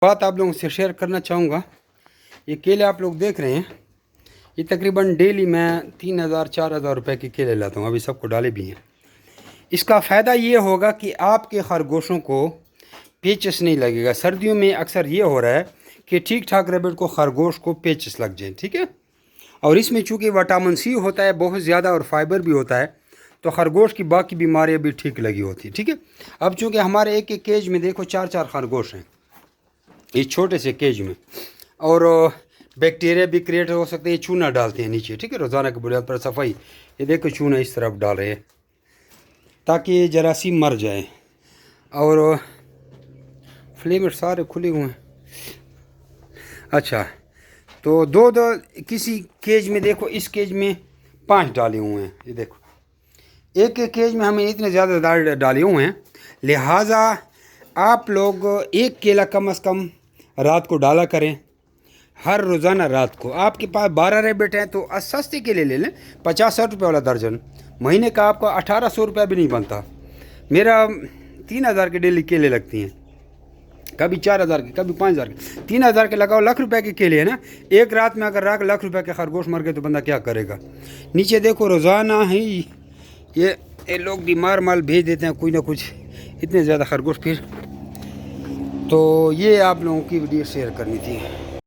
बात आप लोगों से शेयर करना चाहूँगा। ये केले आप लोग देख रहे हैं, ये तकरीबन डेली मैं 3000-4000 रुपये के केले लाता हूँ। अभी सबको डाले भी हैं। इसका फ़ायदा ये होगा कि आपके खरगोशों को पेचस नहीं लगेगा। सर्दियों में अक्सर ये हो रहा है कि ठीक ठाक रेबिट को खरगोश को पेचस लग जाए, ठीक है। और इसमें चूँकि विटामिन सी होता है बहुत ज़्यादा और फाइबर भी होता है, तो खरगोश की बाकी बीमारियाँ भी ठीक लगी होती है, ठीक है। अब चूँकि हमारे एक एक केज में देखो 4-4 खरगोश हैं इस छोटे से केज में, और बैक्टीरिया भी क्रिएट हो सकते हैं। चूना डालते हैं नीचे, ठीक है, रोज़ाना की बुनियाद पर सफाई। ये देखो चूना इस तरफ डाल रहे हैं ताकि ये जरासीम मर जाए। और फ्लेवर सारे खुले हुए हैं। अच्छा, तो दो किसी केज में देखो, इस केज में 5 डाले हुए हैं। ये देखो एक एक केज में हमें इतने ज़्यादा डाले हुए हैं, लिहाजा आप लोग एक केला कम से कम रात को डाला करें, हर रोज़ाना रात को। आपके पास 12 रेबिट हैं तो सस्ते केले ले लें, 50-60 रुपये वाला दर्जन। महीने का आपको 1800 रुपया भी नहीं बनता। मेरा 3000 के डेली केले लगती हैं, कभी 4000 के, कभी 5000 के। 3000 के लगाओ, लाख रुपए के केले है ना। एक रात में अगर लाख रुपए के खरगोश मर गए तो बंदा क्या करेगा। नीचे देखो रोज़ाना ही ये लोग बीमार माल भेज देते हैं, कोई ना कुछ, इतने ज़्यादा खरगोश। फिर तो ये आप लोगों की वीडियो शेयर करनी थी।